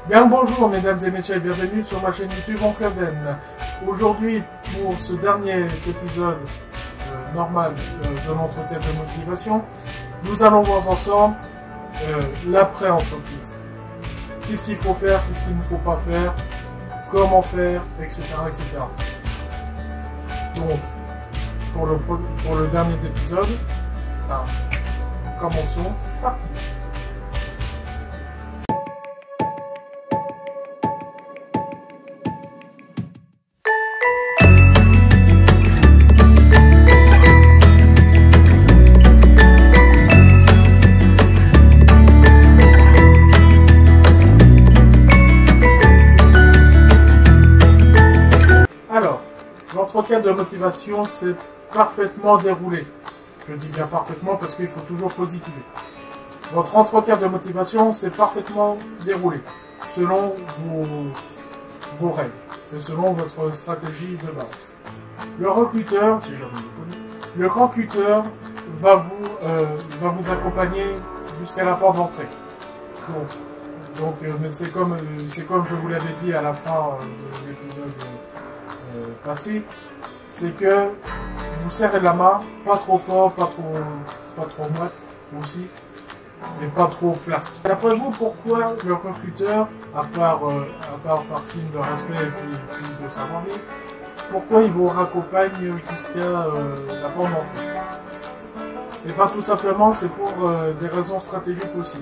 Bien le bonjour mesdames et messieurs et bienvenue sur ma chaîne YouTube Oncle Ben. Aujourd'hui pour ce dernier épisode normal de l'entretien de motivation, nous allons voir ensemble l'après-entreprise. Qu'est-ce qu'il faut faire, qu'est-ce qu'il ne faut pas faire, comment faire, etc. etc. Donc pour le dernier épisode, commençons, c'est parti. L'entretien de motivation s'est parfaitement déroulé. Je dis bien parfaitement parce qu'il faut toujours positiver. Votre entretien de motivation s'est parfaitement déroulé selon vos règles et selon votre stratégie de base. Le recruteur, si jamais vous connaissez, le recruteur va vous accompagner jusqu'à la porte d'entrée. Mais c'est comme je vous l'avais dit à la fin de l'épisode passé, c'est que vous serrez la main, pas trop fort, pas trop moite aussi, et pas trop flasque. D'après vous, pourquoi le recruteur, à part par signe de respect et puis de savoir-vivre, pourquoi il vous raccompagne jusqu'à la porte d'entrée? Et pas tout simplement, c'est pour des raisons stratégiques aussi.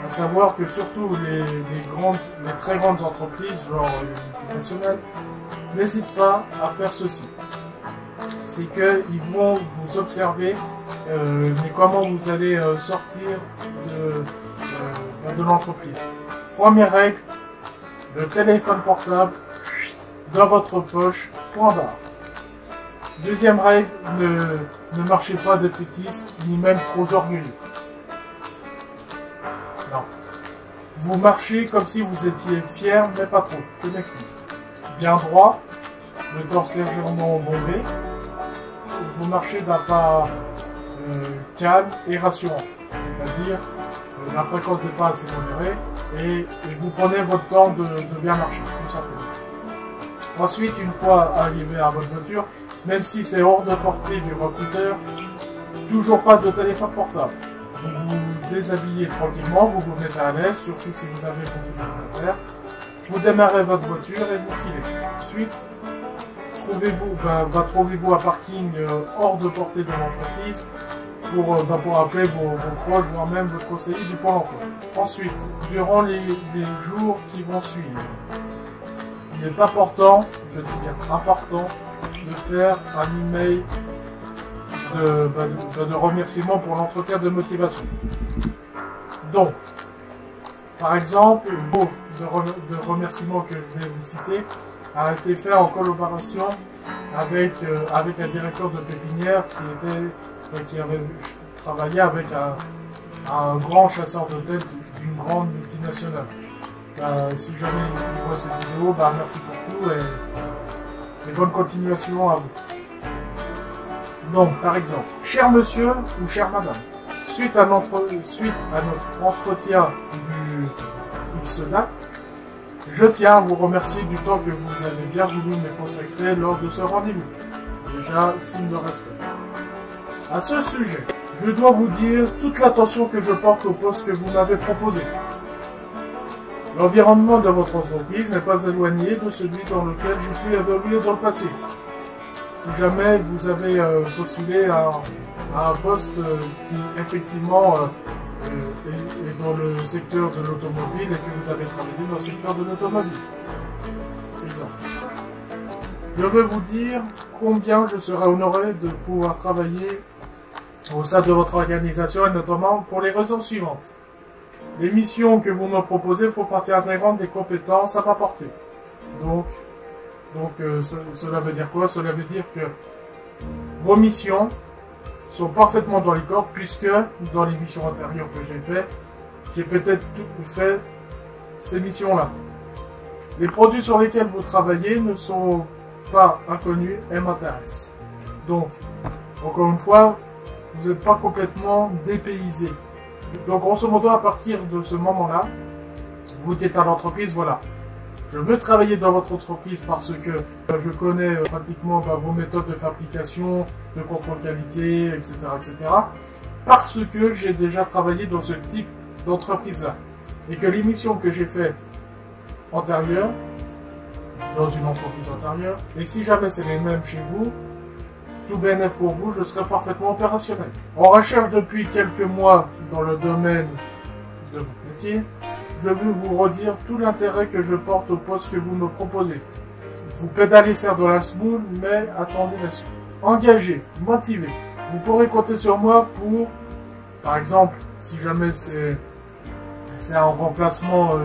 À savoir que surtout les très grandes entreprises, genre les multinationales, n'hésitez pas à faire ceci. C'est qu'ils vont vous observer, mais comment vous allez sortir de l'entreprise. Première règle, le téléphone portable dans votre poche, point barre. Deuxième règle, ne marchez pas défaitiste, ni même trop orgueilleux. Non. Vous marchez comme si vous étiez fier, mais pas trop. Je m'explique. Bien droit, le torse légèrement bombé, vous marchez d'un pas calme et rassurant, c'est-à-dire la fréquence des pas assez modérée et vous prenez votre temps de bien marcher, tout simplement. Ensuite, une fois arrivé à votre voiture, même si c'est hors de portée du recruteur, toujours pas de téléphone portable. Vous vous déshabillez tranquillement, vous vous mettez à l'aise, surtout si vous avez beaucoup de choses à faire. Vous démarrez votre voiture et vous filez. Ensuite, trouvez-vous un parking hors de portée de l'entreprise pour appeler vos proches, voire même votre conseiller du Pôle emploi. Ensuite, durant les jours qui vont suivre, il est important, je dis bien important, de faire un email de remerciement pour l'entretien de motivation. Donc, par exemple, le mot de remerciement que je vais vous citer a été fait en collaboration avec un directeur de pépinière qui avait travaillé avec un grand chasseur de tête d'une grande multinationale. Si jamais il voit cette vidéo, merci pour tout et bonne continuation à vous. Donc, par exemple, cher monsieur ou chère madame, suite à notre entretien du X date, je tiens à vous remercier du temps que vous avez bien voulu me consacrer lors de ce rendez-vous. Déjà, signe de respect. À ce sujet, je dois vous dire toute l'attention que je porte au poste que vous m'avez proposé. L'environnement de votre entreprise n'est pas éloigné de celui dans lequel j'ai pu évoluer dans le passé. Si jamais vous avez postulé à un poste qui effectivement est dans le secteur de l'automobile et que vous avez travaillé dans le secteur de l'automobile. Exemple. Je veux vous dire combien je serai honoré de pouvoir travailler au sein de votre organisation et notamment pour les raisons suivantes. Les missions que vous me proposez font partie intégrante des compétences à m'apporter. Donc cela veut dire quoi? Cela veut dire que vos missions sont parfaitement dans les cordes puisque dans les missions antérieures que j'ai peut-être fait ces missions-là. Les produits sur lesquels vous travaillez ne sont pas inconnus et m'intéressent. Donc, encore une fois, vous n'êtes pas complètement dépaysé. Donc, grosso modo, à partir de ce moment-là, Vous dites à l'entreprise, voilà, je veux travailler dans votre entreprise parce que je connais pratiquement vos méthodes de fabrication, de contrôle qualité, etc., etc. Parce que j'ai déjà travaillé dans ce type d'entreprise-là. Et que les missions que j'ai faites antérieures, dans une entreprise antérieure, et si jamais c'est les mêmes chez vous, tout bénéf pour vous, je serai parfaitement opérationnel. En recherche depuis quelques mois dans le domaine de votre métier, je veux vous redire tout l'intérêt que je porte au poste que vous me proposez. Vous pédalez certes de la semoule, mais attendez la suite. Engagé, motivé. Vous pourrez compter sur moi pour, par exemple, si jamais c'est un remplacement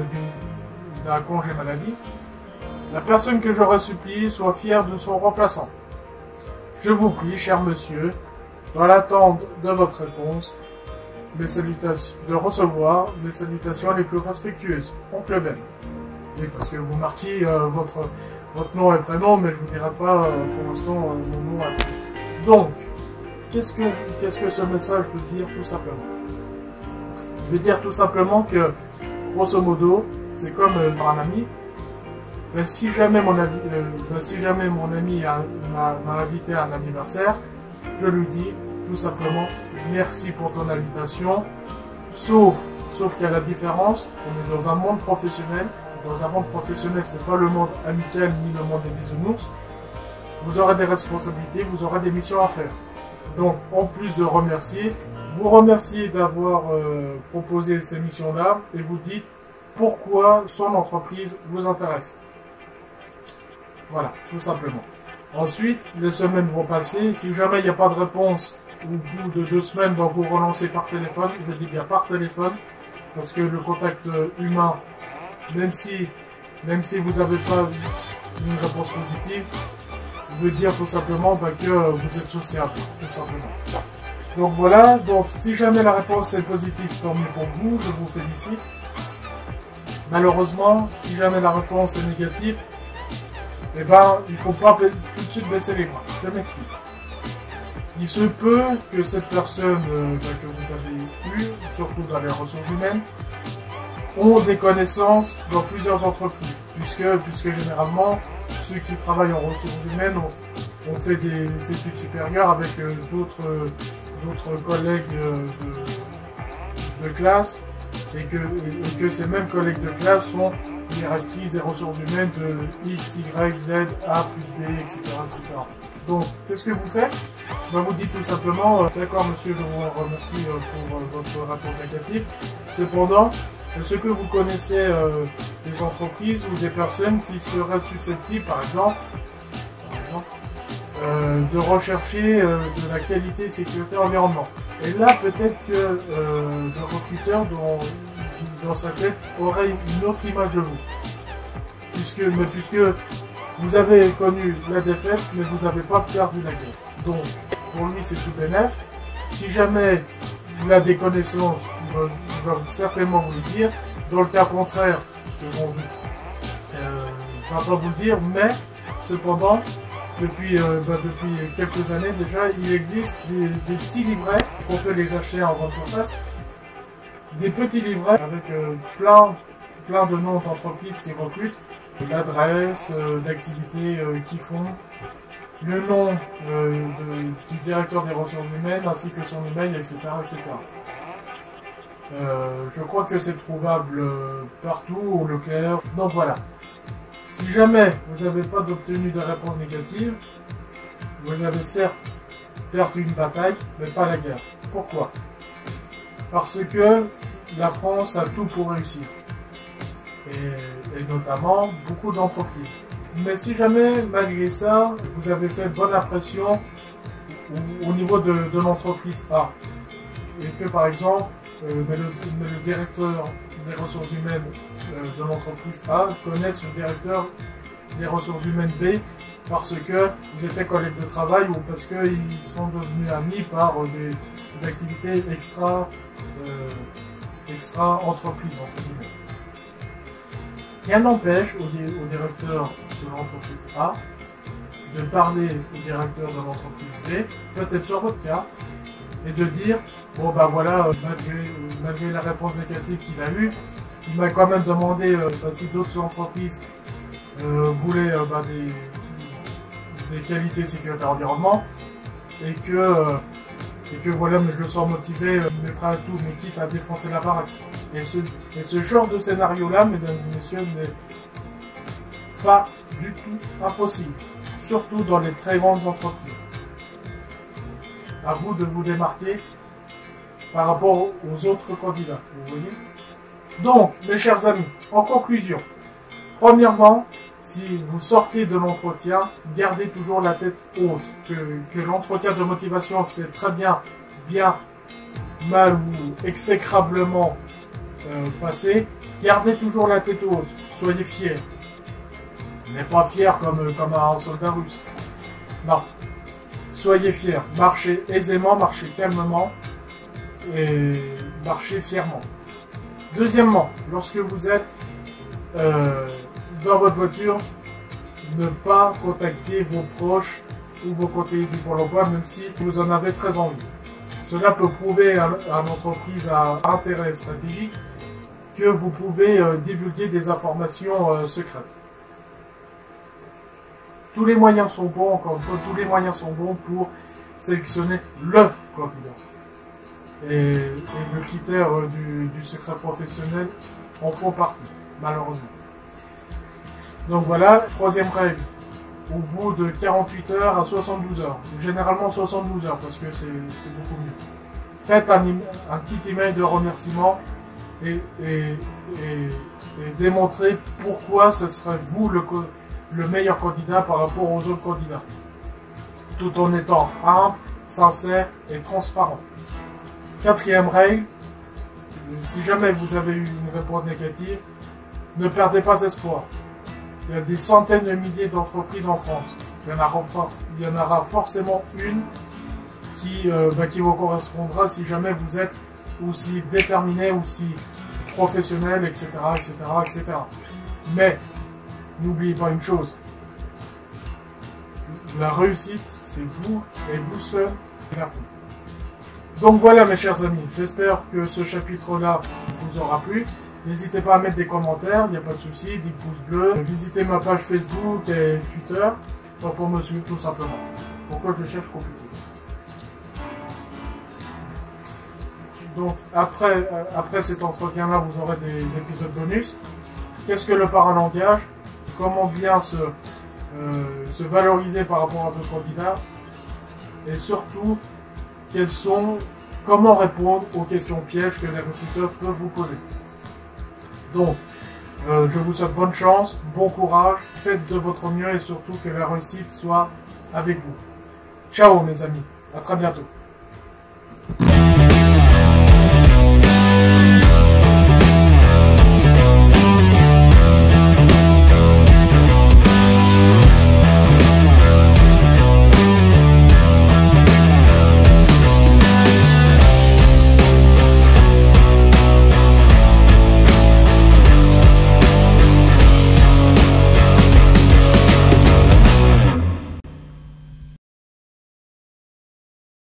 d'un congé maladie, la personne que j'aurai supplié soit fière de son remplaçant. Je vous prie, cher monsieur, dans l'attente de votre réponse, de recevoir mes salutations les plus respectueuses. Oncle Ben. Oui, parce que vous marquiez votre nom et prénom, mais je vous dirai pas pour l'instant mon nom. Donc, qu'est-ce que ce message veut dire tout simplement? Il veut dire tout simplement que, grosso modo, c'est comme un ami. Ben, si jamais mon ami m'a invité à un anniversaire, je lui dis tout simplement merci pour ton invitation, sauf qu'il y a la différence, on est dans un monde professionnel. Dans un monde professionnel, c'est pas le monde amical ni le monde des bisounours. Vous aurez des responsabilités, vous aurez des missions à faire. Donc, en plus de remercier, vous remerciez d'avoir proposé ces missions-là et vous dites pourquoi son entreprise vous intéresse. Voilà, tout simplement. Ensuite, les semaines vont passer. Si jamais il n'y a pas de réponse, au bout de 2 semaines, donc vous relancez par téléphone. Je dis bien par téléphone, parce que le contact humain, même si vous n'avez pas une réponse positive, veut dire tout simplement que vous êtes sociable, tout simplement. Donc voilà, donc si jamais la réponse est positive, c'est tant mieux pour vous, je vous félicite. Malheureusement, si jamais la réponse est négative, eh ben, il ne faut pas tout de suite baisser les bras. Je m'explique. Il se peut que cette personne que vous avez eue, surtout dans les ressources humaines, ont des connaissances dans plusieurs entreprises. Puisque généralement, ceux qui travaillent en ressources humaines ont fait des études supérieures avec d'autres collègues de classe et que ces mêmes collègues de classe sont directrices des ressources humaines de X, Y, Z, A plus B, etc. etc. Donc, qu'est-ce que vous faites? Ben, vous dites tout simplement, d'accord monsieur, je vous remercie pour votre réponse négative. Cependant, ce que vous connaissez des entreprises ou des personnes qui seraient susceptibles, par exemple de rechercher de la qualité, sécurité, environnement. Et là, peut-être que le recruteur, dans sa tête, aurait une autre image de vous. Puisque vous avez connu la défaite, mais vous n'avez pas perdu la guerre. Donc, pour lui, c'est tout bénef. Si jamais il a des connaissances, il va certainement vous le dire. Dans le cas contraire, parce que bon, il ne va pas vous le dire, mais cependant, depuis quelques années déjà, il existe des petits livrets, on peut les acheter en grande surface, des petits livrets avec plein de noms d'entreprises qui recrutent, l'adresse, d'activités qu'ils font, le nom du directeur des ressources humaines ainsi que son email, etc. etc. Je crois que c'est trouvable partout, au Leclerc. Donc voilà. Si jamais vous n'avez pas obtenu de réponse négative, vous avez certes perdu une bataille, mais pas la guerre. Pourquoi? Parce que la France a tout pour réussir. Et notamment beaucoup d'entreprises. Mais si jamais, malgré ça, vous avez fait bonne impression au niveau de l'entreprise A, et que par exemple, le directeur des ressources humaines de l'entreprise A connaissent le directeur des ressources humaines B parce qu'ils étaient collègues de travail ou parce qu'ils sont devenus amis par des activités extra entreprise, entre guillemets. Rien n'empêche au directeur de l'entreprise A de parler au directeur de l'entreprise B, peut-être sur votre cas, et de dire bon bah voilà, malgré la réponse négative qu'il a eue, il m'a quand même demandé si d'autres entreprises voulaient des qualités sécurité environnement, et que voilà, mais je me sens motivé, mais prêt à tout, mais quitte à défoncer la baraque. Et ce genre de scénario-là, mesdames et messieurs, n'est pas du tout impossible, surtout dans les très grandes entreprises. À vous de vous démarquer par rapport aux autres candidats, vous voyez. Donc, mes chers amis, en conclusion, premièrement, si vous sortez de l'entretien, gardez toujours la tête haute. Que l'entretien de motivation s'est très bien, mal ou exécrablement passé, gardez toujours la tête haute. Soyez fiers. Mais pas fiers comme un soldat russe. Non. Soyez fiers. Marchez aisément, marchez calmement et marchez fièrement. Deuxièmement, lorsque vous êtes dans votre voiture, ne pas contacter vos proches ou vos conseillers du Pôle emploi, même si vous en avez très envie. Cela peut prouver à l'entreprise à intérêt stratégique que vous pouvez divulguer des informations secrètes. Tous les moyens sont bons, encore une fois, tous les moyens sont bons pour sélectionner le candidat. Et le critère du secret professionnel en font partie, malheureusement. Donc voilà, troisième règle, au bout de 48 heures à 72 heures, généralement 72 heures parce que c'est beaucoup mieux. Faites un petit email de remerciement et démontrez pourquoi ce serait vous le meilleur candidat par rapport aux autres candidats, tout en étant humble, sincère et transparent. Quatrième règle, si jamais vous avez eu une réponse négative, ne perdez pas espoir. Il y a des centaines de milliers d'entreprises en France. Il y en aura forcément une qui vous correspondra si jamais vous êtes aussi déterminé, aussi professionnel, etc., etc., etc. Mais, n'oubliez pas une chose. La réussite, c'est vous et vous seul qui la faites. Donc voilà mes chers amis, j'espère que ce chapitre-là vous aura plu. N'hésitez pas à mettre des commentaires, il n'y a pas de souci, des pouces bleus. Visitez ma page Facebook et Twitter pour me suivre tout simplement. Pourquoi je cherche compliqué. Donc après cet entretien-là, vous aurez des épisodes bonus. Qu'est-ce que le paralangage? Comment bien se valoriser par rapport à d'autres candidats? Et surtout, comment répondre aux questions pièges que les recruteurs peuvent vous poser. Donc, je vous souhaite bonne chance, bon courage, faites de votre mieux et surtout que la réussite soit avec vous. Ciao mes amis, à très bientôt.